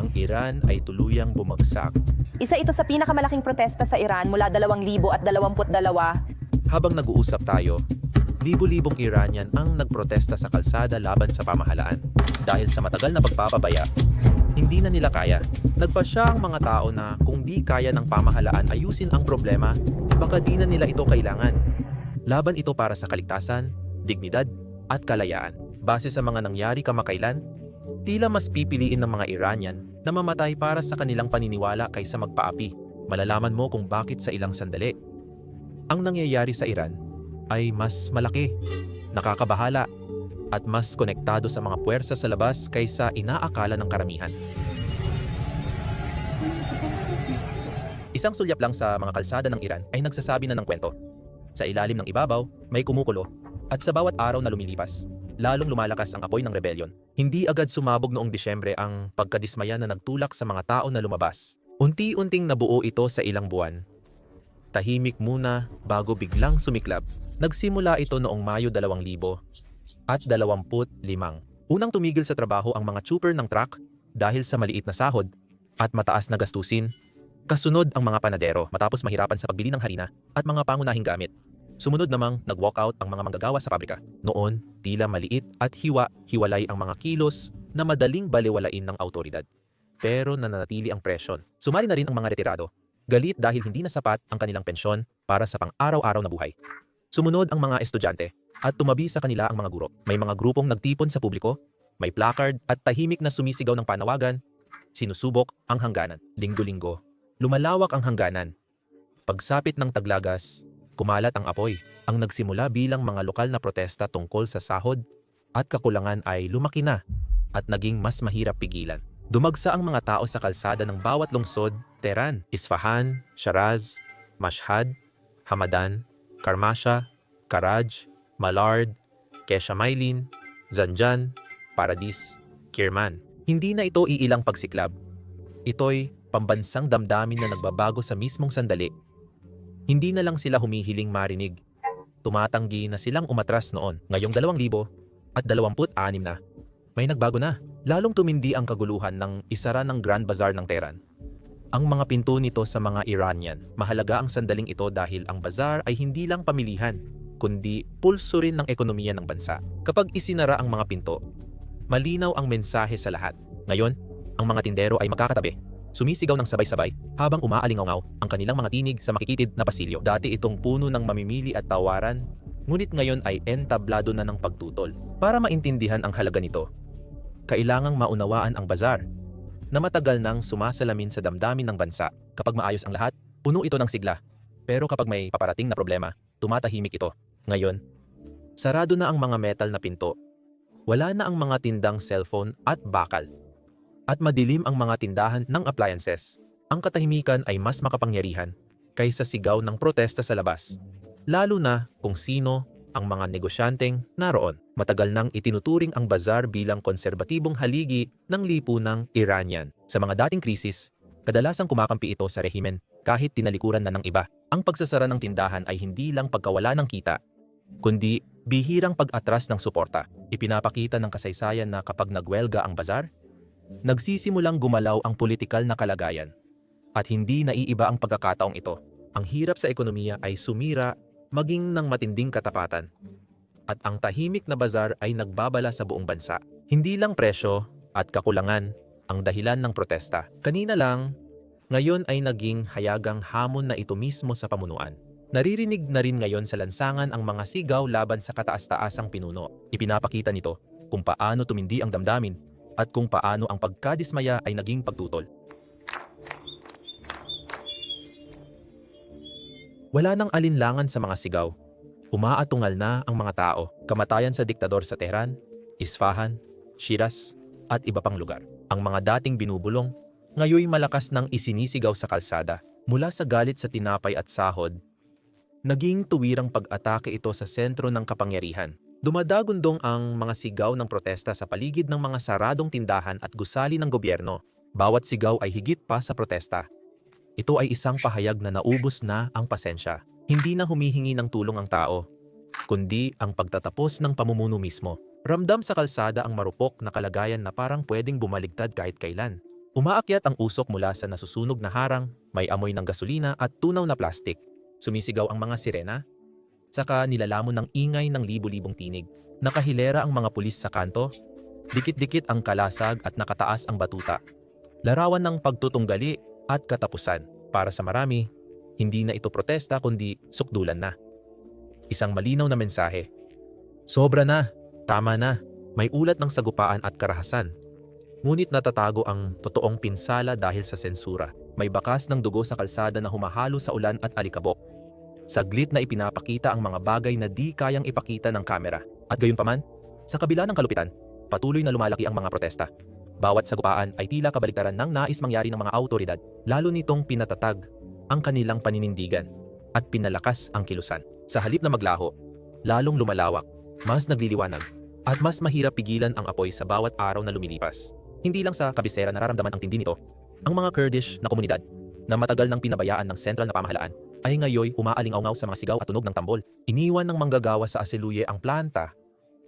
ang Iran ay tuluyang bumagsak. Isa ito sa pinakamalaking protesta sa Iran mula 2022. Habang nag-uusap tayo, libo-libong Iranian ang nagprotesta sa kalsada laban sa pamahalaan. Dahil sa matagal na pagpapabaya, hindi na nila kaya. Nagpasya ang mga tao na kung di kaya ng pamahalaan ayusin ang problema, baka di na nila ito kailangan. Laban ito para sa kaligtasan, dignidad, at kalayaan. Base sa mga nangyari kamakailan, tila mas pipiliin ng mga Iranian na mamatay para sa kanilang paniniwala kaysa magpaapi. Malalaman mo kung bakit sa ilang sandali. Ang nangyayari sa Iran ay mas malaki, nakakabahala, at mas konektado sa mga puwersa sa labas kaysa inaakala ng karamihan. Isang sulyap lang sa mga kalsada ng Iran ay nagsasabi na ng kwento. Sa ilalim ng ibabaw, may kumukulo, at sa bawat araw na lumilipas, lalong lumalakas ang apoy ng rebelyon. Hindi agad sumabog noong Disyembre ang pagkadismaya na nagtulak sa mga tao na lumabas. Unti-unting nabuo ito sa ilang buwan. Tahimik muna bago biglang sumiklab. Nagsimula ito noong Mayo 2025. Unang tumigil sa trabaho ang mga chopper ng truck dahil sa maliit na sahod at mataas na gastusin. Kasunod ang mga panadero matapos mahirapan sa pagbili ng harina at mga pangunahing gamit. Sumunod namang nag-walkout ang mga manggagawa sa pabrika. Noon, tila maliit at hiwa-hiwalay ang mga kilos na madaling baliwalain ng autoridad. Pero nananatili ang presyon. Sumali na rin ang mga retirado. Galit dahil hindi na sapat ang kanilang pensyon para sa pang-araw-araw na buhay. Sumunod ang mga estudyante at tumabi sa kanila ang mga guro. May mga grupong nagtipon sa publiko, may placard at tahimik na sumisigaw ng panawagan. Sinusubok ang hangganan. Linggo-linggo, lumalawak ang hangganan. Pagsapit ng taglagas, kumalat ang apoy. Ang nagsimula bilang mga lokal na protesta tungkol sa sahod at kakulangan ay lumaki na at naging mas mahirap pigilan. Dumagsa ang mga tao sa kalsada ng bawat lungsod, Tehran, Isfahan, Shiraz, Mashhad, Hamadan, Karmasha, Karaj, Malard, Kesha-Mailin, Zanjan, Paradis, Kirman. Hindi na ito iilang pagsiklab. Ito'y pambansang damdamin na nagbabago sa mismong sandali. Hindi na lang sila humihiling marinig. Tumatanggi na silang umatras noon. Ngayong 2026 na. May nagbago na. Lalong tumindi ang kaguluhan ng isara ng Grand Bazaar ng Tehran. Ang mga pinto nito sa mga Iranian, mahalaga ang sandaling ito dahil ang bazaar ay hindi lang pamilihan, kundi pulso rin ng ekonomiya ng bansa. Kapag isinara ang mga pinto, malinaw ang mensahe sa lahat. Ngayon, ang mga tindero ay magkakatabi, sumisigaw ng sabay-sabay habang umaalingaw ang kanilang mga tinig sa makikitid na pasilyo. Dati itong puno ng mamimili at tawaran, ngunit ngayon ay entablado na ng pagtutol. Para maintindihan ang halaga nito, kailangang maunawaan ang bazaar na matagal nang sumasalamin sa damdamin ng bansa. Kapag maayos ang lahat, puno ito ng sigla. Pero kapag may paparating na problema, tumatahimik ito. Ngayon, sarado na ang mga metal na pinto. Wala na ang mga tindang cellphone at bakal. At madilim ang mga tindahan ng appliances. Ang katahimikan ay mas makapangyarihan kaysa sigaw ng protesta sa labas. Lalo na kung sino ang mga negosyanteng naroon. Matagal nang itinuturing ang bazaar bilang konserbatibong haligi ng lipunang Iranian. Sa mga dating krisis, kadalasang kumakampi ito sa rehimen kahit tinalikuran na ng iba. Ang pagsasara ng tindahan ay hindi lang pagkawala ng kita, kundi bihirang pag-atras ng suporta. Ipinapakita ng kasaysayan na kapag nagwelga ang bazaar, nagsisimulang gumalaw ang politikal na kalagayan. At hindi naiiba ang pagkakataong ito. Ang hirap sa ekonomiya ay sumira maging ng matinding katapatan. At ang tahimik na bazaar ay nagbabala sa buong bansa. Hindi lang presyo at kakulangan ang dahilan ng protesta. Kanina lang, ngayon ay naging hayagang hamon na ito mismo sa pamunuan. Naririnig na rin ngayon sa lansangan ang mga sigaw laban sa kataas-taasang pinuno. Ipinapakita nito kung paano tumindi ang damdamin at kung paano ang pagkadismaya ay naging pagtutol. Wala nang alinlangan sa mga sigaw. Umaatungal na ang mga tao. Kamatayan sa diktador sa Tehran, Isfahan, Shiraz, at iba pang lugar. Ang mga dating binubulong, ngayoy malakas nang isinisigaw sa kalsada. Mula sa galit sa tinapay at sahod, naging tuwirang pag-atake ito sa sentro ng kapangyarihan. Dumadagundong ang mga sigaw ng protesta sa paligid ng mga saradong tindahan at gusali ng gobyerno. Bawat sigaw ay higit pa sa protesta. Ito ay isang pahayag na naubos na ang pasensya. Hindi na humihingi ng tulong ang tao, kundi ang pagtatapos ng pamumuno mismo. Ramdam sa kalsada ang marupok na kalagayan na parang pwedeng bumaligtad kahit kailan. Umaakyat ang usok mula sa nasusunog na harang, may amoy ng gasolina at tunaw na plastik. Sumisigaw ang mga sirena, saka nilalamon ng ingay ng libu-libong tinig. Nakahilera ang mga pulis sa kanto, dikit-dikit ang kalasag at nakataas ang batuta. Larawan ng pagtutunggali at katapusan. Para sa marami, hindi na ito protesta kundi sukdulan na. Isang malinaw na mensahe. Sobra na, tama na, may ulat ng sagupaan at karahasan. Ngunit natatago ang totoong pinsala dahil sa sensura. May bakas ng dugo sa kalsada na humahalo sa ulan at alikabok. Saglit na ipinapakita ang mga bagay na di kayang ipakita ng kamera. At gayunpaman, sa kabila ng kalupitan, patuloy na lumalaki ang mga protesta. Bawat sagupaan ay tila kabaliktaran ng nais mangyari ng mga awtoridad, lalo nitong pinatatag ang kanilang paninindigan at pinalakas ang kilusan. Sa halip na maglaho, lalong lumalawak, mas nagliliwanag, at mas mahirap pigilan ang apoy sa bawat araw na lumilipas. Hindi lang sa kabisera nararamdaman ang tindi nito. Ang mga Kurdish na komunidad na matagal nang pinabayaan ng sentral na pamahalaan ay ngayoy umaalingaw sa mga sigaw at tunog ng tambol. Iniwan ng manggagawa sa Asiluye ang planta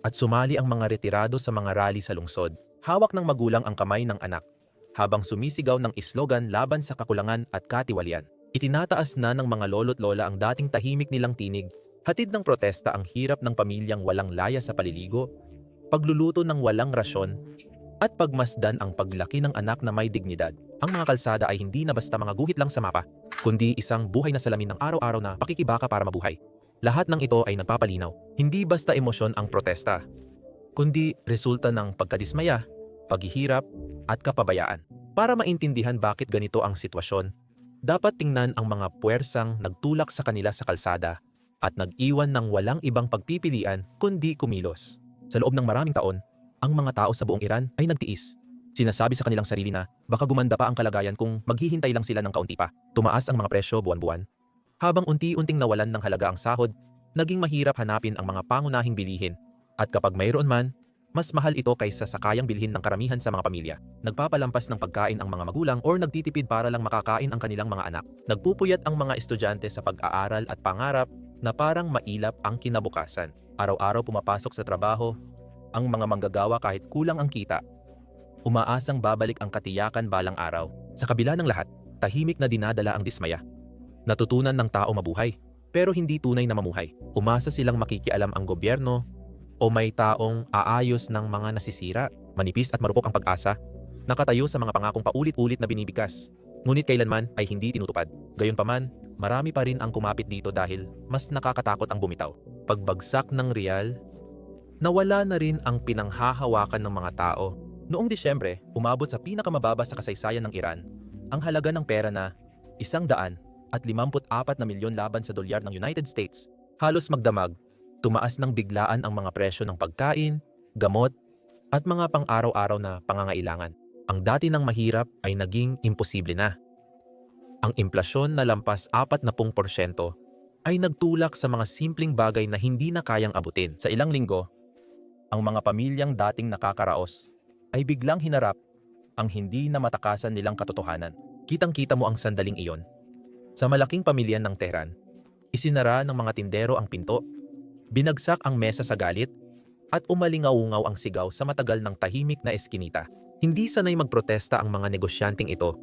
at sumali ang mga retirado sa mga rally sa lungsod. Hawak ng magulang ang kamay ng anak habang sumisigaw ng islogan laban sa kakulangan at katiwalian. Itinataas na ng mga lolo't lola ang dating tahimik nilang tinig. Hatid ng protesta ang hirap ng pamilyang walang laya sa paliligo, pagluluto ng walang rasyon, at pagmasdan ang paglaki ng anak na may dignidad. Ang mga kalsada ay hindi na basta mga guhit lang sa mapa, kundi isang buhay na salamin ng araw-araw na pakikibaka para mabuhay. Lahat ng ito ay nagpapalinaw. Hindi basta emosyon ang protesta, kundi resulta ng pagkadismaya, paghihirap, at kapabayaan. Para maintindihan bakit ganito ang sitwasyon, dapat tingnan ang mga puwersang nagtulak sa kanila sa kalsada at nag-iwan ng walang ibang pagpipilian kundi kumilos. Sa loob ng maraming taon, ang mga tao sa buong Iran ay nagtiis. Sinasabi sa kanilang sarili na baka gumanda pa ang kalagayan kung maghihintay lang sila ng kaunti pa. Tumaas ang mga presyo buwan-buwan. Habang unti-unting nawalan ng halaga ang sahod, naging mahirap hanapin ang mga pangunahing bilihin. At kapag mayroon man, mas mahal ito kaysa sa kayang bilhin ng karamihan sa mga pamilya. Nagpapalampas ng pagkain ang mga magulang or nagtitipid para lang makakain ang kanilang mga anak. Nagpupuyat ang mga estudyante sa pag-aaral at pangarap na parang mailap ang kinabukasan. Araw-araw pumapasok sa trabaho ang mga manggagawa kahit kulang ang kita. Umaasang babalik ang katiyakan balang araw. Sa kabila ng lahat, tahimik na dinadala ang dismaya. Natutunan ng tao mabuhay, pero hindi tunay na mamuhay. Umasa silang makikialam ang gobyerno o may taong aayos ng mga nasisira. Manipis at marupok ang pag-asa, nakatayo sa mga pangakong paulit-ulit na binibigkas. Ngunit kailanman ay hindi tinutupad. Gayunpaman, marami pa rin ang kumapit dito dahil mas nakakatakot ang bumitaw. Pagbagsak ng riyal, nawala na rin ang pinanghahawakan ng mga tao. Noong Disyembre, umabot sa pinakamababa sa kasaysayan ng Iran ang halaga ng pera na 154 na milyon laban sa dolyar ng United States. Halos magdamag, tumaas ng biglaan ang mga presyo ng pagkain, gamot, at mga pang-araw-araw na pangangailangan. Ang dati ng mahirap ay naging imposible na. Ang implasyon na lampas 40% ay nagtulak sa mga simpleng bagay na hindi na kayang abutin. Sa ilang linggo, ang mga pamilyang dating nakakaraos ay biglang hinarap ang hindi na matakasan nilang katotohanan. Kitang-kita mo ang sandaling iyon. Sa malaking pamilya ng Tehran, isinara ng mga tindero ang pinto, binagsak ang mesa sa galit, at umalingaw-ungaw ang sigaw sa matagal ng tahimik na eskinita. Hindi sanay magprotesta ang mga negosyanteng ito.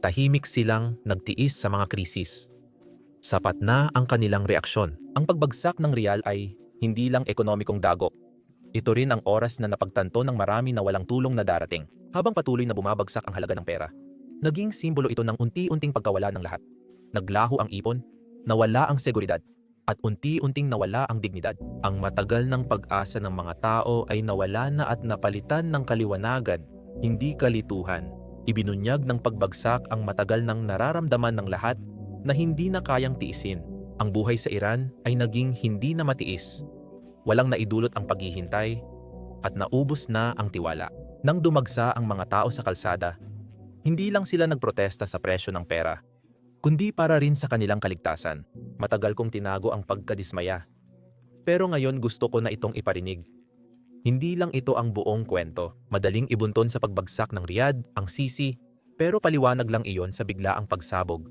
Tahimik silang nagtiis sa mga krisis. Sapat na ang kanilang reaksyon. Ang pagbagsak ng riyal ay hindi lang ekonomikong dagok. Ito rin ang oras na napagtanto ng marami na walang tulong na darating. Habang patuloy na bumabagsak ang halaga ng pera, naging simbolo ito ng unti-unting pagkawala ng lahat. Naglaho ang ipon, nawala ang seguridad, at unti-unting nawala ang dignidad. Ang matagal ng pag-asa ng mga tao ay nawala na at napalitan ng kaliwanagan, hindi kalituhan. Ibinunyag ng pagbagsak ang matagal ng nararamdaman ng lahat na hindi na kayang tiisin. Ang buhay sa Iran ay naging hindi na matiis. Walang naidulot ang paghihintay at naubos na ang tiwala. Nang dumagsa ang mga tao sa kalsada, hindi lang sila nagprotesta sa presyo ng pera, kundi para rin sa kanilang kaligtasan. Matagal kong tinago ang pagkadismaya. Pero ngayon gusto ko na itong iparinig. Hindi lang ito ang buong kwento. Madaling ibunton sa pagbagsak ng Riyadh, ang Sisi, pero paliwanag lang iyon sa biglaang pagsabog.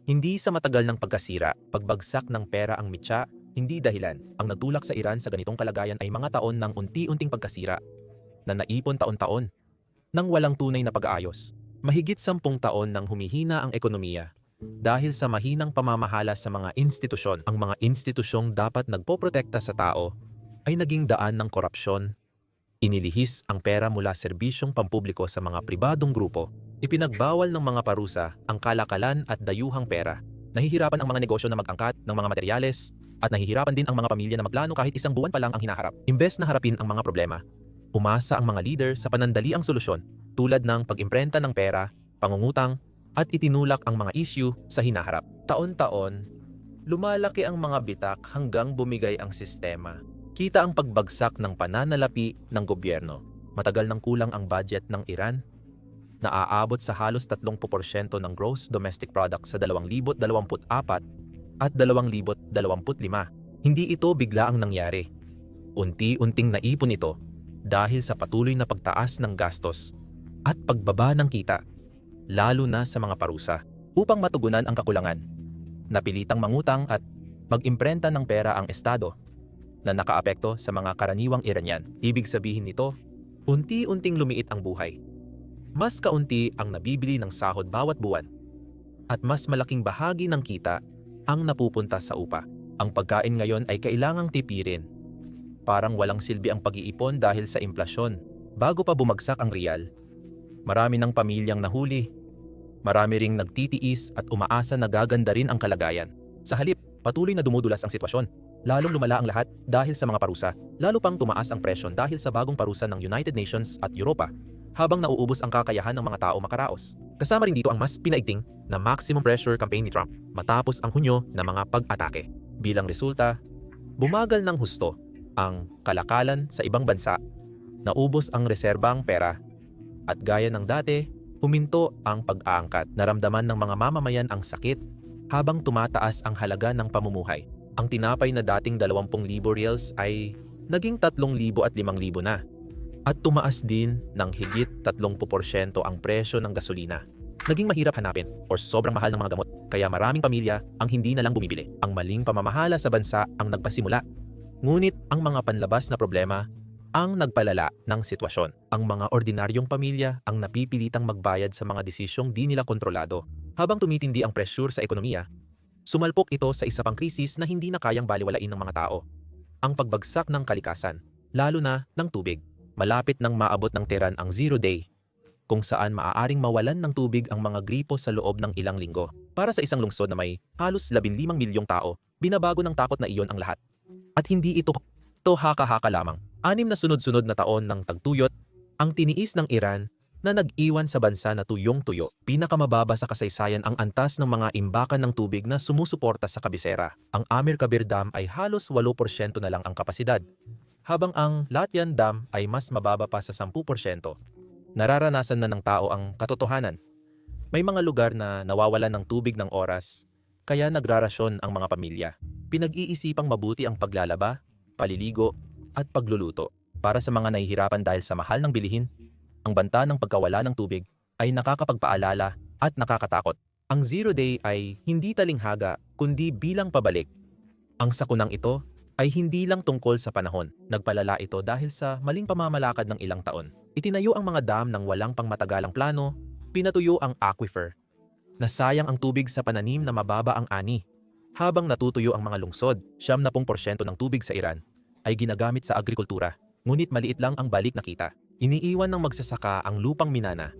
Hindi sa matagal ng pagkasira, pagbagsak ng pera ang mitya, hindi dahilan. Ang nagtulak sa Iran sa ganitong kalagayan ay mga taon ng unti-unting pagkasira na naipon taon-taon nang walang tunay na pag-aayos. Mahigit 10 taon nang humihina ang ekonomiya dahil sa mahinang pamamahala sa mga institusyon. Ang mga institusyong dapat nagpoprotekta sa tao ay naging daan ng korupsyon. Inilihis ang pera mula serbisyong pampubliko sa mga pribadong grupo. Ipinagbawal ng mga parusa ang kalakalan at dayuhang pera. Nahihirapan ang mga negosyo na mag-angkat ng mga materyales at nahihirapan din ang mga pamilya na magplano kahit 1 buwan pa lang ang hinaharap. Imbes na harapin ang mga problema, umasa ang mga leader sa panandaliang solusyon tulad ng pag-imprenta ng pera, pangungutang, at itinulak ang mga issue sa hinaharap. Taon-taon, lumalaki ang mga bitak hanggang bumigay ang sistema. Kita ang pagbagsak ng pananalapi ng gobyerno. Matagal nang kulang ang budget ng Iran, na aabot sa halos 30% ng gross domestic product sa 2024 at 2025. Hindi ito bigla ang nangyari. Unti-unting naipon ito dahil sa patuloy na pagtaas ng gastos at pagbaba ng kita, lalo na sa mga parusa. Upang matugunan ang kakulangan, napilitang mangutang at mag-imprenta ng pera ang estado na nakaapekto sa mga karaniwang Iranian. Ibig sabihin nito, unti-unting lumiit ang buhay. Mas kaunti ang nabibili ng sahod bawat buwan at mas malaking bahagi ng kita ang napupunta sa upa. Ang pagkain ngayon ay kailangang tipirin. Parang walang silbi ang pag-iipon dahil sa inflasyon. Bago pa bumagsak ang riyal, marami ng pamilyang nahuli. Marami ring nagtitiis at umaasa na gaganda rin ang kalagayan. Sa halip, patuloy na dumudulas ang sitwasyon. Lalong lumala ang lahat dahil sa mga parusa. Lalo pang tumaas ang presyon dahil sa bagong parusa ng United Nations at Europa, habang nauubos ang kakayahan ng mga tao makaraos. Kasama rin dito ang mas pinaigting na maximum pressure campaign ni Trump matapos ang Hunyo na mga pag-atake. Bilang resulta, bumagal ng husto ang kalakalan sa ibang bansa, naubos ang reserbang pera, at gaya ng dati, huminto ang pag-aangkat. Naramdaman ng mga mamamayan ang sakit habang tumataas ang halaga ng pamumuhay. Ang tinapay na dating 20,000 reals ay naging 3,000 at 5,000 na. At tumaas din ng higit 30% ang presyo ng gasolina. Naging mahirap hanapin o sobrang mahal ng mga gamot, kaya maraming pamilya ang hindi na lang bumibili. Ang maling pamamahala sa bansa ang nagpasimula. Ngunit ang mga panlabas na problema ang nagpalala ng sitwasyon. Ang mga ordinaryong pamilya ang napipilitang magbayad sa mga desisyong di nila kontrolado. Habang tumitindi ang pressure sa ekonomiya, sumalpok ito sa isa pang krisis na hindi na kayang baliwalain ng mga tao. Ang pagbagsak ng kalikasan, lalo na ng tubig. Malapit nang maabot ng Tehran ang zero day, kung saan maaaring mawalan ng tubig ang mga gripo sa loob ng ilang linggo. Para sa isang lungsod na may halos 15 milyong tao, binabago ng takot na iyon ang lahat. At hindi ito haka-haka lamang. 6 na sunod-sunod na taon ng tagtuyot ang tiniis ng Iran na nag-iwan sa bansa na tuyong-tuyo. Pinakamababa sa kasaysayan ang antas ng mga imbakan ng tubig na sumusuporta sa kabisera. Ang Amir Kabir Dam ay halos 8% na lang ang kapasidad, habang ang Latyan Dam ay mas mababa pa sa 10%. Nararanasan na ng tao ang katotohanan. May mga lugar na nawawalan ng tubig ng oras, kaya nagrarasyon ang mga pamilya. Pinag-iisipang mabuti ang paglalaba, paliligo, at pagluluto. Para sa mga nahihirapan dahil sa mahal ng bilihin, ang banta ng pagkawala ng tubig ay nakakapagpaalala at nakakatakot. Ang zero day ay hindi talinghaga kundi bilang pabalik. Ang sakunang ito ay hindi lang tungkol sa panahon. Nagpalala ito dahil sa maling pamamalakad ng ilang taon. Itinayo ang mga dam ng walang pangmatagalang plano, pinatuyo ang aquifer. Nasayang ang tubig sa pananim na mababa ang ani. Habang natutuyo ang mga lungsod, 70% ng tubig sa Iran ay ginagamit sa agrikultura, ngunit maliit lang ang balik na kita. Iniiwan ng magsasaka ang lupang minana.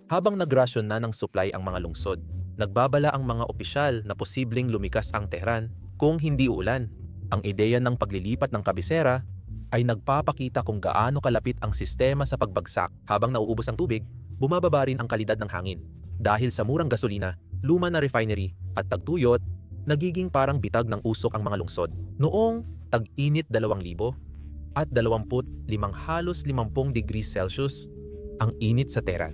Habang nagrasyon na ng supply ang mga lungsod, nagbabala ang mga opisyal na posibleng lumikas ang Tehran kung hindi uulan. Ang ideya ng paglilipat ng kabisera ay nagpapakita kung gaano kalapit ang sistema sa pagbagsak. Habang nauubos ang tubig, bumababa rin ang kalidad ng hangin. Dahil sa murang gasolina, luma na refinery at tagtuyot, nagiging parang bitag ng usok ang mga lungsod. Noong tag-init 2,000 at 25 halos 50 degrees Celsius ang init sa Tehran.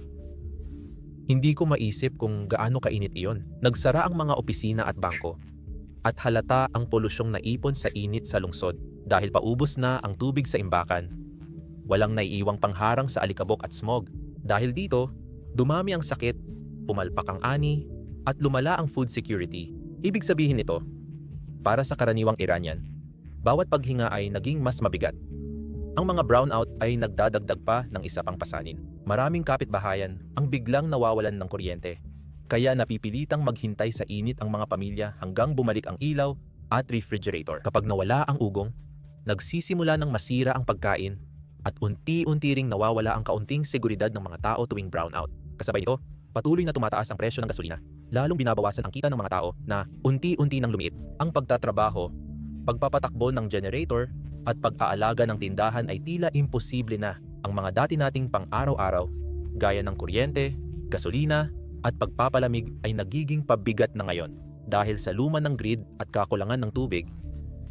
Hindi ko maisip kung gaano kainit iyon. Nagsara ang mga opisina at bangko. At halata ang polusyong naipon sa init sa lungsod dahil paubos na ang tubig sa imbakan. Walang naiiwang pangharang sa alikabok at smog. Dahil dito, dumami ang sakit, pumalpak ang ani, at lumala ang food security. Ibig sabihin nito, para sa karaniwang Iranian, bawat paghinga ay naging mas mabigat. Ang mga brownout ay nagdadagdag pa ng isa pang pasanin. Maraming kapitbahayan ang biglang nawawalan ng kuryente. Kaya napipilitang maghintay sa init ang mga pamilya hanggang bumalik ang ilaw at refrigerator. Kapag nawala ang ugong, nagsisimula ng masira ang pagkain at unti-unti ring nawawala ang kaunting seguridad ng mga tao tuwing brownout. Kasabay nito, patuloy na tumataas ang presyo ng gasolina, lalong binabawasan ang kita ng mga tao na unti-unti nang lumiit. Ang pagtatrabaho, pagpapatakbo ng generator at pag-aalaga ng tindahan ay tila imposible na. Ang mga dati nating pang-araw-araw, gaya ng kuryente, gasolina at pagpapalamig ay nagiging pabigat na ngayon. Dahil sa luma ng grid at kakulangan ng tubig,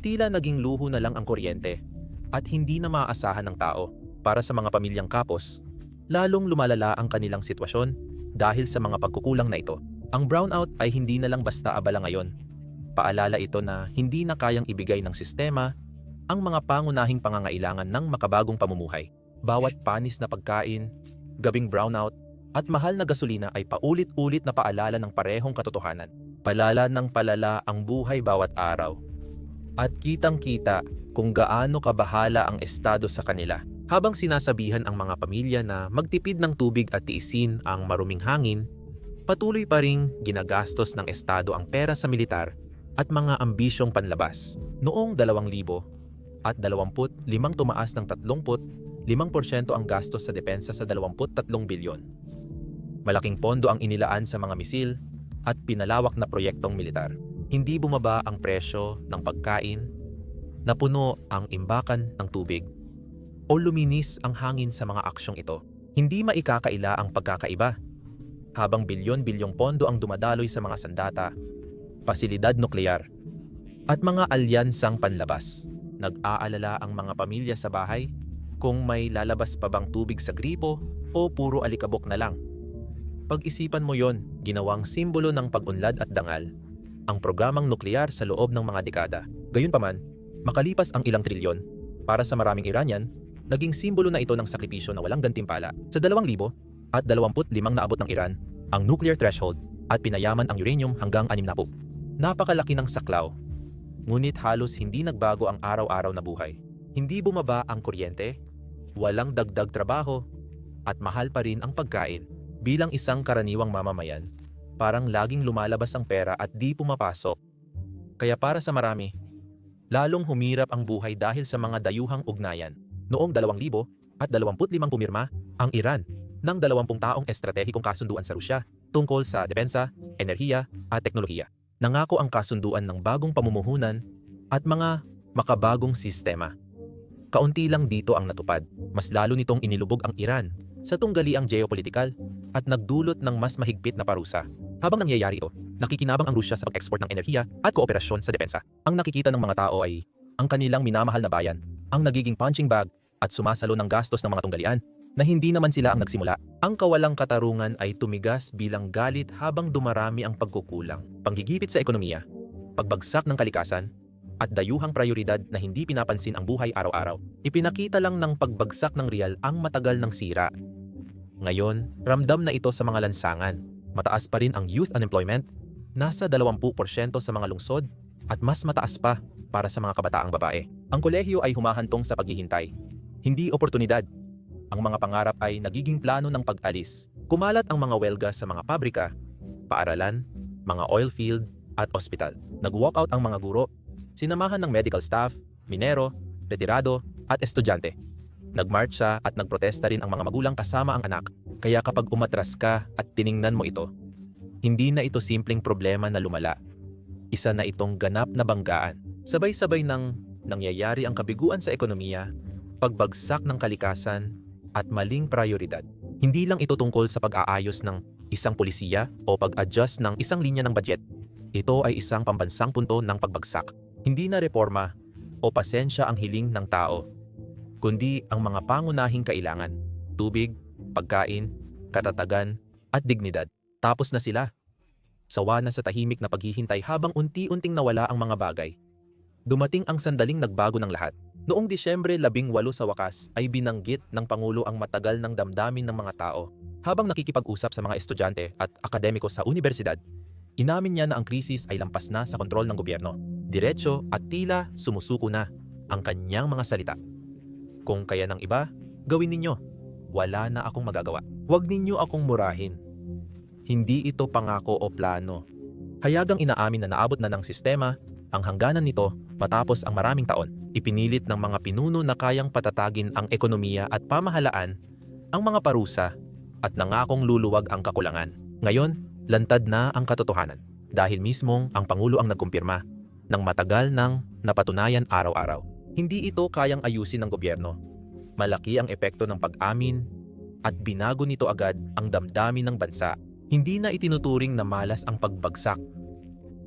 tila naging luho na lang ang kuryente at hindi na maaasahan ng tao. Para sa mga pamilyang kapos, lalong lumalala ang kanilang sitwasyon dahil sa mga pagkukulang na ito. Ang brownout ay hindi na lang basta abala ngayon. Paalala ito na hindi na kayang ibigay ng sistema ang mga pangunahing pangangailangan ng makabagong pamumuhay. Bawat panis na pagkain, gabing brownout, at mahal na gasolina ay paulit-ulit na paalala ng parehong katotohanan. Palala ng palala ang buhay bawat araw. At kitang-kita kung gaano kabahala ang estado sa kanila. Habang sinasabihan ang mga pamilya na magtipid ng tubig at tiisin ang maruming hangin, patuloy pa ring ginagastos ng estado ang pera sa militar at mga ambisyong panlabas. Noong 2025 tumaas ng 5% ang gastos sa depensa sa 23 bilyon. Malaking pondo ang inilaan sa mga misil at pinalawak na proyektong militar. Hindi bumaba ang presyo ng pagkain, napuno ang imbakan ng tubig, o luminis ang hangin sa mga aksyong ito. Hindi maikakaila ang pagkakaiba. Habang bilyon-bilyong pondo ang dumadaloy sa mga sandata, pasilidad nuklear, at mga alyansang panlabas, nag-aalala ang mga pamilya sa bahay kung may lalabas pa bang tubig sa gripo o puro alikabok na lang. Pag-isipan mo yon, ginawang simbolo ng pag-unlad at dangal ang programang nuklear sa loob ng mga dekada. Gayunpaman, makalipas ang ilang trilyon, para sa maraming Iranian, naging simbolo na ito ng sakripisyo na walang gantimpala. Sa 2025 naabot ng Iran ang nuclear threshold at pinayaman ang uranium hanggang 60. Napakalaki ng saklaw, ngunit halos hindi nagbago ang araw-araw na buhay. Hindi bumaba ang kuryente, walang dagdag trabaho, at mahal pa rin ang pagkain. Bilang isang karaniwang mamamayan, parang laging lumalabas ang pera at di pumapasok. Kaya para sa marami, lalong humirap ang buhay dahil sa mga dayuhang ugnayan. Noong 2025 pumirma ang Iran ng 20 taong estratehikong kasunduan sa Rusya tungkol sa depensa, enerhiya at teknolohiya. Nangako ang kasunduan ng bagong pamumuhunan at mga makabagong sistema. Kaunti lang dito ang natupad. Mas lalo nitong inilubog ang Iran sa tunggaliang geopolitikal at nagdulot ng mas mahigpit na parusa. Habang nangyayari ito, nakikinabang ang Rusya sa pag-export ng enerhiya at kooperasyon sa depensa. Ang nakikita ng mga tao ay ang kanilang minamahal na bayan, ang nagiging punching bag at sumasalo ng gastos ng mga tunggalian na hindi naman sila ang nagsimula. Ang kawalang katarungan ay tumigas bilang galit habang dumarami ang pagkukulang, panggigipit sa ekonomiya, pagbagsak ng kalikasan, at dayuhang prioridad na hindi pinapansin ang buhay araw-araw. Ipinakita lang ng pagbagsak ng riyal ang matagal ng sira. Ngayon, ramdam na ito sa mga lansangan. Mataas pa rin ang youth unemployment, nasa 20% sa mga lungsod, at mas mataas pa para sa mga kabataang babae. Ang kolehiyo ay humahantong sa paghihintay, hindi oportunidad. Ang mga pangarap ay nagiging plano ng pag-alis. Kumalat ang mga welga sa mga pabrika, paaralan, mga oil field, at ospital. Nag-walkout ang mga guro, sinamahan ng medical staff, minero, retirado, at estudyante. Nagmarcha at nagprotesta rin ang mga magulang kasama ang anak. Kaya kapag umatras ka at tiningnan mo ito, hindi na ito simpleng problema na lumala. Isa na itong ganap na banggaan. Sabay-sabay nang nangyayari ang kabiguan sa ekonomiya, pagbagsak ng kalikasan, at maling prioridad. Hindi lang ito tungkol sa pag-aayos ng isang pulisiya o pag-adjust ng isang linya ng budget. Ito ay isang pambansang punto ng pagbagsak. Hindi na reforma o pasensya ang hiling ng tao, kundi ang mga pangunahing kailangan: tubig, pagkain, katatagan, at dignidad. Tapos na sila. Sawa na sa tahimik na paghihintay habang unti-unting nawala ang mga bagay. Dumating ang sandaling nagbago ng lahat. Noong Disyembre 18 sa wakas ay binanggit ng Pangulo ang matagal ng damdamin ng mga tao. Habang nakikipag-usap sa mga estudyante at akademiko sa universidad, inamin niya na ang krisis ay lampas na sa kontrol ng gobyerno. Diretso at tila sumusuko na ang kanyang mga salita. Kung kaya ng iba, gawin ninyo. wala na akong magagawa. Huwag ninyo akong murahin. Hindi ito pangako o plano. Hayagang inaamin na naabot na ng sistema ang hangganan nito matapos ang maraming taon. Ipinilit ng mga pinuno na kayang patatagin ang ekonomiya at pamahalaan ang mga parusa at nangakong luluwag ang kakulangan. Ngayon, lantad na ang katotohanan dahil mismong ang Pangulo ang nagkumpirma ng matagal nang napatunayan araw-araw. Hindi ito kayang ayusin ng gobyerno. Malaki ang epekto ng pag-amin at binago nito agad ang damdamin ng bansa. Hindi na itinuturing na malas ang pagbagsak.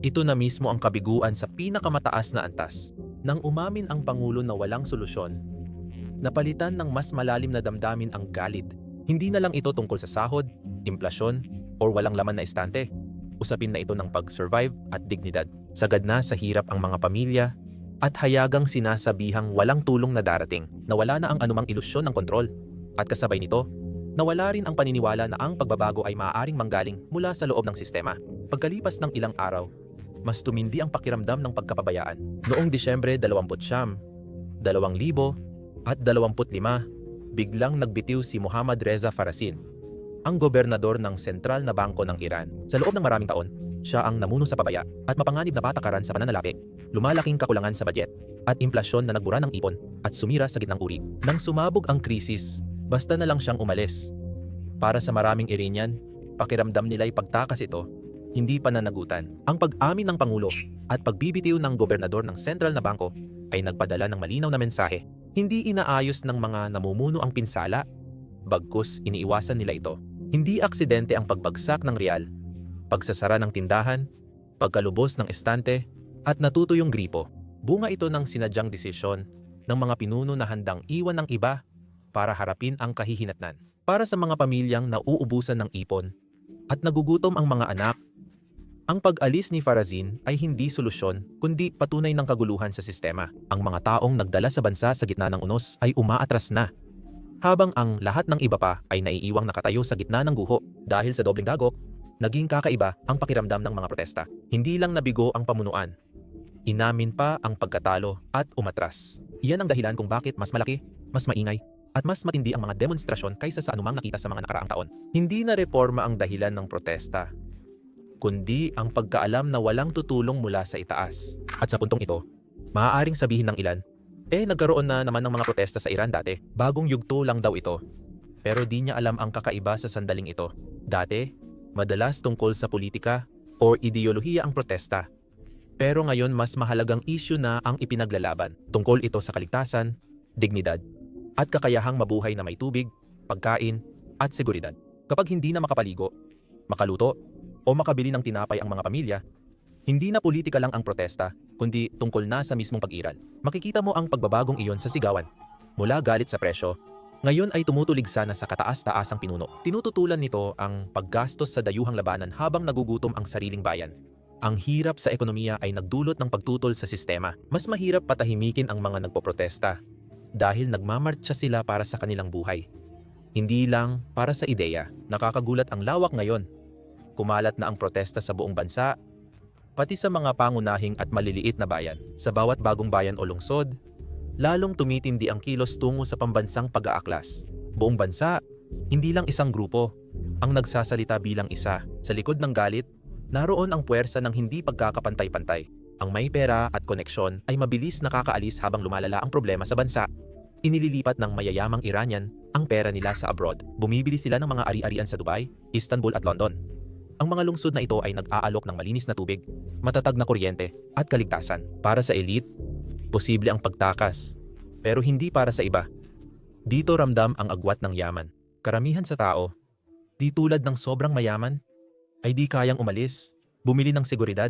Ito na mismo ang kabiguan sa pinakamataas na antas. Nang umamin ang Pangulo na walang solusyon, napalitan ng mas malalim na damdamin ang galit. Hindi na lang ito tungkol sa sahod, implasyon, or walang laman na estante. Usapin na ito ng pag-survive at dignidad. Sagad na sa hirap ang mga pamilya at hayagang sinasabihang walang tulong na darating, na wala na ang anumang ilusyon ng kontrol. At kasabay nito, nawala rin ang paniniwala na ang pagbabago ay maaaring manggaling mula sa loob ng sistema. Pagkalipas ng ilang araw, mas tumindi ang pakiramdam ng pagkapabayaan. Noong Disyembre 29, 2025, biglang nagbitiw si Mohammad Reza Farasin, ang gobernador ng sentral na bangko ng Iran. Sa loob ng maraming taon, siya ang namuno sa pabaya at mapanganib na patakaran sa pananalapi, lumalaking kakulangan sa budget, at implasyon na nagbura ng ipon at sumira sa gitnang uri. Nang sumabog ang krisis, basta na lang siyang umalis. Para sa maraming Iranian, pakiramdam nila'y pagtakas ito, hindi pananagutan. Ang pag-amin ng Pangulo at pagbibitiw ng gobernador ng sentral na bangko ay nagpadala ng malinaw na mensahe. Hindi inaayos ng mga namumuno ang pinsala, bagkus iniiwasan nila ito. Hindi aksidente ang pagbagsak ng real, pagsasara ng tindahan, pagkalubos ng estante, at natutuyong gripo. Bunga ito ng sinadyang desisyon ng mga pinuno na handang iwan ng iba para harapin ang kahihinatnan. Para sa mga pamilyang nauubusan ng ipon at nagugutom ang mga anak, ang pag-alis ni Farasin ay hindi solusyon kundi patunay ng kaguluhan sa sistema. Ang mga taong nagdala sa bansa sa gitna ng unos ay umaatras na, habang ang lahat ng iba pa ay naiiwang nakatayo sa gitna ng guho. Dahil sa dobleng dagok, naging kakaiba ang pakiramdam ng mga protesta. Hindi lang nabigo ang pamunuan, inamin pa ang pagkatalo at umatras. Iyan ang dahilan kung bakit mas malaki, mas maingay, at mas matindi ang mga demonstrasyon kaysa sa anumang nakita sa mga nakaraang taon. Hindi na reforma ang dahilan ng protesta, kundi ang pagkaalam na walang tutulong mula sa itaas. At sa puntong ito, maaaring sabihin ng ilan, nagkaroon na naman ng mga protesta sa Iran dati. Bagong yugto lang daw ito. Pero di niya alam ang kakaiba sa sandaling ito. Dati, madalas tungkol sa politika o ideolohiya ang protesta. Pero ngayon mas mahalagang issue na ang ipinaglalaban. Tungkol ito sa kaligtasan, dignidad, at kakayahang mabuhay na may tubig, pagkain, at seguridad. Kapag hindi na makapaligo, makaluto, o makabili ng tinapay ang mga pamilya, hindi na politika lang ang protesta, kundi tungkol na sa mismong pag-iral. Makikita mo ang pagbabagong iyon sa sigawan. Mula galit sa presyo, ngayon ay tumutulig sana sa kataas-taasang pinuno. Tinututulan nito ang paggastos sa dayuhang labanan habang nagugutom ang sariling bayan. Ang hirap sa ekonomiya ay nagdulot ng pagtutol sa sistema. Mas mahirap patahimikin ang mga nagpoprotesta dahil nagmamartsa sila para sa kanilang buhay. Hindi lang para sa ideya. Nakakagulat ang lawak ngayon. Kumalat na ang protesta sa buong bansa, pati sa mga pangunahing at maliliit na bayan. Sa bawat bagong bayan o lungsod, lalong tumitindi ang kilos tungo sa pambansang pag-aaklas. Buong bansa, hindi lang isang grupo ang nagsasalita bilang isa. Sa likod ng galit, naroon ang puwersa ng hindi pagkakapantay-pantay. Ang may pera at koneksyon ay mabilis nakakaalis habang lumalala ang problema sa bansa. Inililipat ng mayayamang Iranian ang pera nila sa abroad. Bumibili sila ng mga ari-arian sa Dubai, Istanbul at London. Ang mga lungsod na ito ay nag-aalok ng malinis na tubig, matatag na kuryente at kaligtasan. Para sa elite, posible ang pagtakas, pero hindi para sa iba. Dito ramdam ang agwat ng yaman. Karamihan sa tao, di tulad ng sobrang mayaman, ay di kayang umalis, bumili ng seguridad,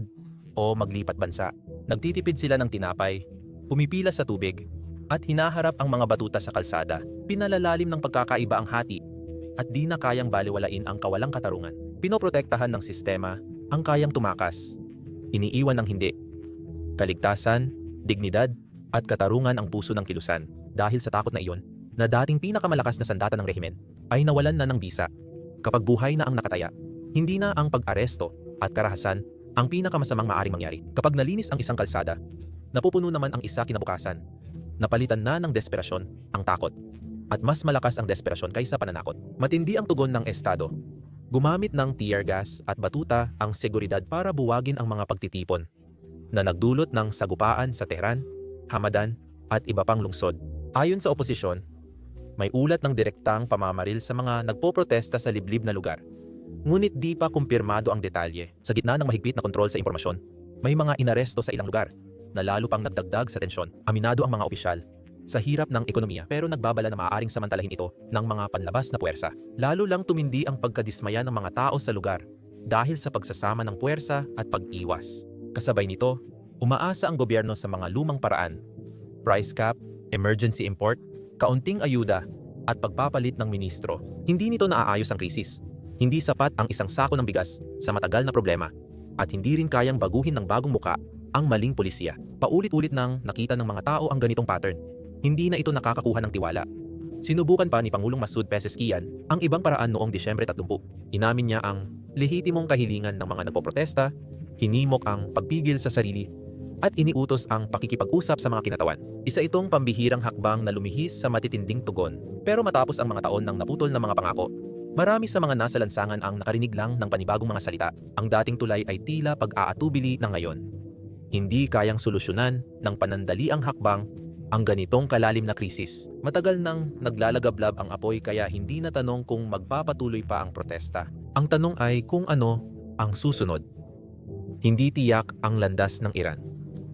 o maglipat bansa. Nagtitipid sila ng tinapay, pumipila sa tubig, at hinaharap ang mga batuta sa kalsada. Pinalalalim ng pagkakaiba ang hati, at di na kayang baliwalain ang kawalang katarungan. Pinoprotektahan ng sistema ang kayang tumakas, iniiwan ng hindi. Kaligtasan, dignidad, at katarungan ang puso ng kilusan. Dahil sa takot na iyon, na dating pinakamalakas na sandata ng rehimen, ay nawalan na ng bisa. Kapag buhay na ang nakataya, hindi na ang pag-aresto at karahasan ang pinakamasamang maaaring mangyari. Kapag nalinis ang isang kalsada, napupuno naman ang isa kinabukasan. Napalitan na ng desperasyon ang takot. at mas malakas ang desperasyon kaysa pananakot. Matindi ang tugon ng Estado. Gumamit ng tear gas at batuta ang seguridad para buwagin ang mga pagtitipon na nagdulot ng sagupaan sa Tehran, Hamadan at iba pang lungsod. Ayon sa oposisyon, may ulat ng direktang pamamaril sa mga nagpoprotesta sa liblib na lugar. Ngunit di pa kumpirmado ang detalye. Sa gitna ng mahigpit na kontrol sa impormasyon, may mga inaresto sa ilang lugar na lalo pang nagdagdag sa tensyon. Aminado ang mga opisyal sa hirap ng ekonomiya pero nagbabala na maaaring samantalahin ito ng mga panlabas na puwersa. Lalo lang tumindi ang pagkadismaya ng mga tao sa lugar dahil sa pagsasama ng puwersa at pag-iwas. Kasabay nito, umaasa ang gobyerno sa mga lumang paraan. Price cap, emergency import, kaunting ayuda at pagpapalit ng ministro. Hindi nito naaayos ang krisis. Hindi sapat ang isang sako ng bigas sa matagal na problema at hindi rin kayang baguhin ng bagong muka ang maling polisiya. Paulit-ulit nang nakita ng mga tao ang ganitong pattern. Hindi na ito nakakakuha ng tiwala. Sinubukan pa ni Pangulong Masoud Pezeshkian ang ibang paraan noong Disyembre 30. Inamin niya ang lehitimong kahilingan ng mga nagpoprotesta, hinimok ang pagpigil sa sarili, at iniutos ang pakikipag-usap sa mga kinatawan. Isa itong pambihirang hakbang na lumihis sa matitinding tugon. Pero matapos ang mga taon ng naputol na mga pangako, marami sa mga nasa lansangan ang nakarinig lang ng panibagong mga salita. Ang dating tulay ay tila pag-aatubili na ngayon. Hindi kayang solusyonan ng panandaliang hakbang ang ganitong kalalim na krisis. Matagal nang naglalagablab ang apoy kaya hindi na tanong kung magpapatuloy pa ang protesta. Ang tanong ay kung ano ang susunod. Hindi tiyak ang landas ng Iran.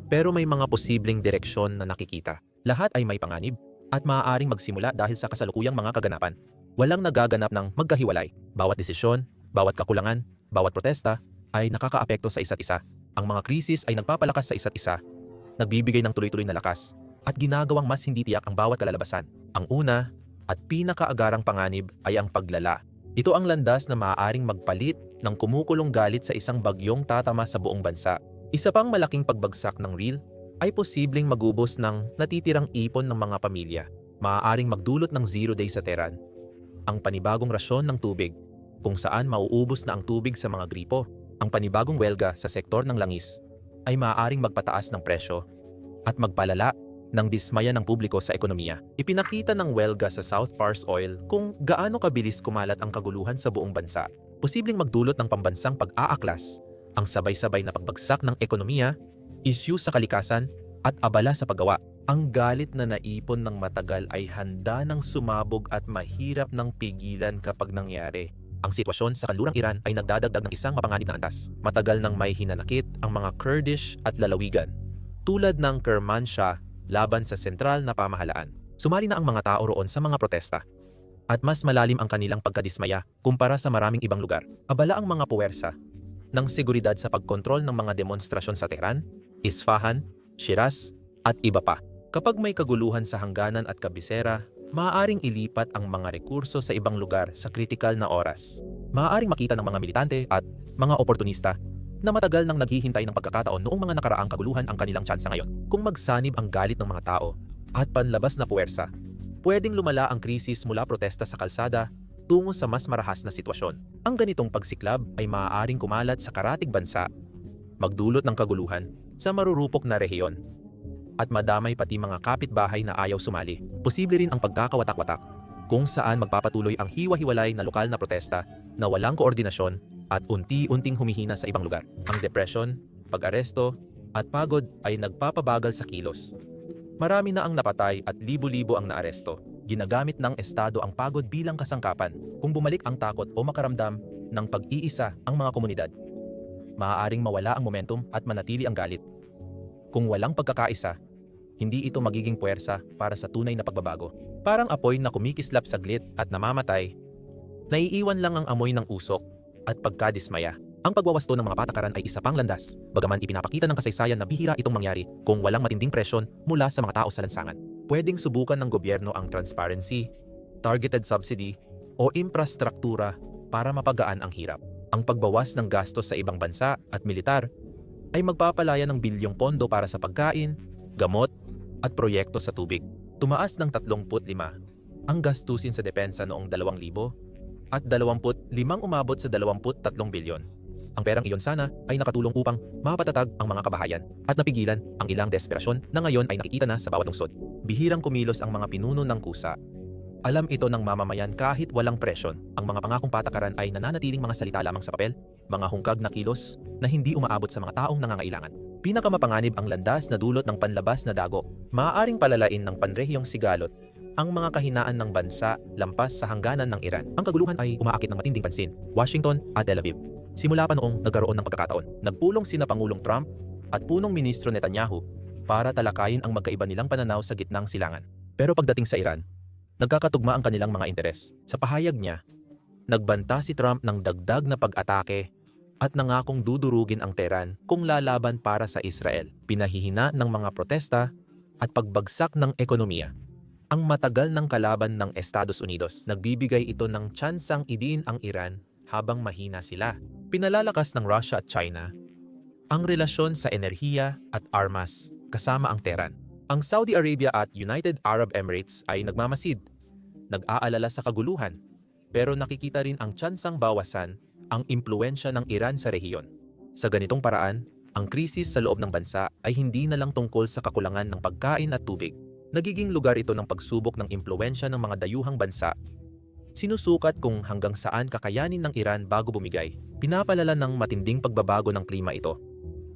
Pero may mga posibleng direksyon na nakikita. Lahat ay may panganib at maaaring magsimula dahil sa kasalukuyang mga kaganapan. Walang nagaganap ng magkahiwalay. Bawat desisyon, bawat kakulangan, bawat protesta ay nakakaapekto sa isa't isa. Ang mga krisis ay nagpapalakas sa isa't isa, nagbibigay ng tuloy-tuloy na lakas, at ginagawang mas hindi tiyak ang bawat kalalabasan. Ang una at pinakaagarang panganib ay ang paglala. Ito ang landas na maaaring magpalit ng kumukulong galit sa isang bagyong tatama sa buong bansa. Isa pang malaking pagbagsak ng real ay posibleng magubos ng natitirang ipon ng mga pamilya. Maaaring magdulot ng 0 day sa Tehran. Ang panibagong rasyon ng tubig, kung saan mauubos na ang tubig sa mga gripo. Ang panibagong welga sa sektor ng langis ay maaaring magpataas ng presyo at magpalala ng dismaya ng publiko sa ekonomiya. Ipinakita ng welga sa South Pars Oil kung gaano kabilis kumalat ang kaguluhan sa buong bansa. Posibleng magdulot ng pambansang pag-aaklas, ang sabay-sabay na pagbagsak ng ekonomiya, isyu sa kalikasan at abala sa paggawa. Ang galit na naipon ng matagal ay handa ng sumabog at mahirap ng pigilan kapag nangyari. Ang sitwasyon sa kanlurang Iran ay nagdadagdag ng isang mapanganib na antas. Matagal nang may hinanakit ang mga Kurdish at lalawigan, tulad ng Kermanshah laban sa sentral na pamahalaan. Sumali na ang mga tao roon sa mga protesta. At mas malalim ang kanilang pagkadismaya kumpara sa maraming ibang lugar. Abala ang mga puwersa ng seguridad sa pagkontrol ng mga demonstrasyon sa Tehran, Isfahan, Shiraz at iba pa. Kapag may kaguluhan sa hangganan at kabisera, maaaring ilipat ang mga rekurso sa ibang lugar sa kritikal na oras. Maaaring makita ng mga militante at mga oportunista na matagal nang naghihintay ng pagkakataon noong mga nakaraang kaguluhan ang kanilang tsansa ngayon. Kung magsanib ang galit ng mga tao at panlabas na puwersa, pwedeng lumala ang krisis mula protesta sa kalsada tungo sa mas marahas na sitwasyon. Ang ganitong pagsiklab ay maaaring kumalat sa karatig bansa, magdulot ng kaguluhan sa marurupok na rehiyon, at madamay pati mga kapitbahay na ayaw sumali. Posible rin ang pagkakawatak-watak, kung saan magpapatuloy ang hiwa-hiwalay na lokal na protesta na walang koordinasyon at unti-unting humihina sa ibang lugar. Ang depresyon, pag-aresto, at pagod ay nagpapabagal sa kilos. Marami na ang napatay at libo-libo ang naaresto. Ginagamit ng Estado ang pagod bilang kasangkapan. Kung bumalik ang takot o makaramdam ng pag-iisa ang mga komunidad, maaaring mawala ang momentum at manatili ang galit. Kung walang pagkakaisa, hindi ito magiging puwersa para sa tunay na pagbabago. Parang apoy na kumikislap saglit at namamatay, naiiwan lang ang amoy ng usok at pagkadismaya. Ang pagwawasto ng mga patakaran ay isa pang landas, bagaman ipinapakita ng kasaysayan na bihira itong mangyari kung walang matinding presyon mula sa mga tao sa lansangan. Pwedeng subukan ng gobyerno ang transparency, targeted subsidy, o infrastruktura para mapagaan ang hirap. Ang pagbawas ng gastos sa ibang bansa at militar ay magpapalaya ng bilyong pondo para sa pagkain, gamot, at proyekto sa tubig. Tumaas ng 35 ang gastusin sa depensa noong 2000 at 25 umabot sa 23 bilyon. Ang perang iyon sana ay nakatulong upang mapatatag ang mga kabahayan at napigilan ang ilang desperasyon na ngayon ay nakikita na sa bawat lungsod. Bihirang kumilos ang mga pinuno ng kusa. Alam ito ng mamamayan kahit walang presyon. Ang mga pangakong patakaran ay nananatiling mga salita lamang sa papel, mga hungkag na kilos na hindi umaabot sa mga taong nangangailangan. Pinakamapanganib ang landas na dulot ng panlabas na dago. Maaaring palalain ng panrehiyong sigalot ang mga kahinaan ng bansa lampas sa hangganan ng Iran. Ang kaguluhan ay umaakit ng matinding pansin, Washington at Tel Aviv. Simula pa noong nagkaroon ng pagkakataon, nagpulong sina Pangulong Trump at punong Ministro Netanyahu para talakayin ang magkaiba nilang pananaw sa gitnang silangan. Pero pagdating sa Iran, nagkakatugma ang kanilang mga interes. Sa pahayag niya, nagbanta si Trump ng dagdag na pag-atake at nangakong dudurugin ang Tehran kung lalaban para sa Israel. Pinahihina ng mga protesta at pagbagsak ng ekonomiya ang matagal ng kalaban ng Estados Unidos. Nagbibigay ito ng tsansang idiin ang Iran habang mahina sila. Pinalalakas ng Russia at China ang relasyon sa enerhiya at armas kasama ang Tehran. Ang Saudi Arabia at United Arab Emirates ay nagmamasid, nag-aalala sa kaguluhan, pero nakikita rin ang tsansang bawasan ang impluensya ng Iran sa rehiyon. Sa ganitong paraan, ang krisis sa loob ng bansa ay hindi na lang tungkol sa kakulangan ng pagkain at tubig. Nagiging lugar ito ng pagsubok ng impluensya ng mga dayuhang bansa. Sinusukat kung hanggang saan kakayanin ng Iran bago bumigay. Pinapalala ng matinding pagbabago ng klima ito.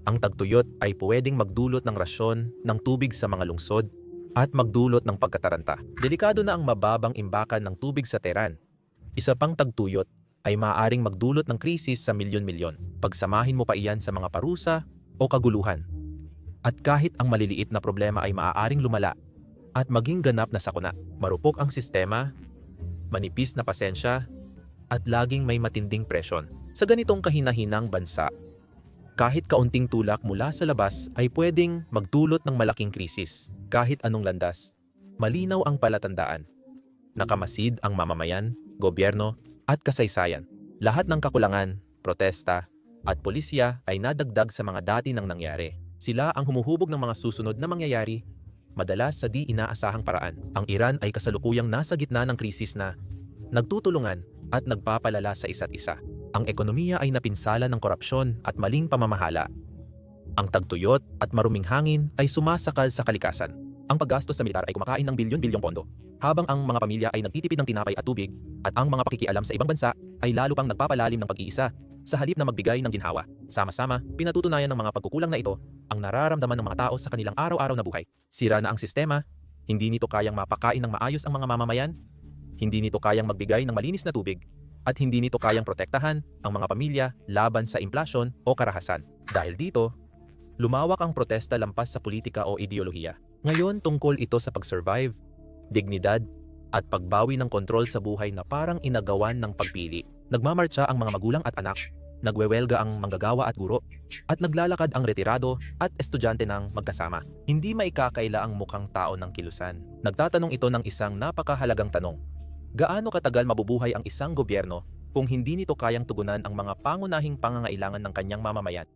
Ang tagtuyot ay pwedeng magdulot ng rasyon ng tubig sa mga lungsod at magdulot ng pagkataranta. Delikado na ang mababang imbakan ng tubig sa Tehran. Isa pang tagtuyot ay maaaring magdulot ng krisis sa milyon-milyon. Pagsamahin mo pa iyan sa mga parusa o kaguluhan. At kahit ang maliliit na problema ay maaaring lumala at maging ganap na sakuna. Marupok ang sistema, manipis na pasensya, at laging may matinding presyon. Sa ganitong kahinahinang bansa, kahit kaunting tulak mula sa labas ay pwedeng magdulot ng malaking krisis. Kahit anong landas, malinaw ang palatandaan. Nakamasid ang mamamayan, gobyerno, at kasaysayan. Lahat ng kakulangan, protesta, at pulisya ay nadagdag sa mga dati nang nangyari. Sila ang humuhubog ng mga susunod na mangyayari, madalas sa di inaasahang paraan. Ang Iran ay kasalukuyang nasa gitna ng krisis na nagtutulungan at nagpapalala sa isa't isa. Ang ekonomiya ay napinsala ng korupsyon at maling pamamahala. Ang tagtuyot at maruming hangin ay sumasakal sa kalikasan. Ang paggastos sa militar ay kumakain ng bilyon-bilyong pondo, habang ang mga pamilya ay nagtitipid ng tinapay at tubig, at ang mga pakikialam sa ibang bansa ay lalo pang nagpapalalim ng pag-iisa sa halip na magbigay ng ginhawa. Sama-sama, pinatutunayan ng mga pagkukulang na ito ang nararamdaman ng mga tao sa kanilang araw-araw na buhay. Sira na ang sistema, hindi nito kayang mapakain ng maayos ang mga mamamayan, hindi nito kayang magbigay ng malinis na tubig, at hindi nito kayang protektahan ang mga pamilya laban sa implasyon o karahasan. Dahil dito, lumawak ang protesta lampas sa politika o ideolohiya. Ngayon tungkol ito sa pag-survive, dignidad, at pagbawi ng kontrol sa buhay na parang inagawan ng pagpili. Nagmamartsa ang mga magulang at anak, nagwewelga ang manggagawa at guro, at naglalakad ang retirado at estudyante ng magkasama. Hindi maikakaila ang mukhang tao ng kilusan. Nagtatanong ito ng isang napakahalagang tanong. Gaano katagal mabubuhay ang isang gobyerno kung hindi nito kayang tugunan ang mga pangunahing pangangailangan ng kanyang mamamayan?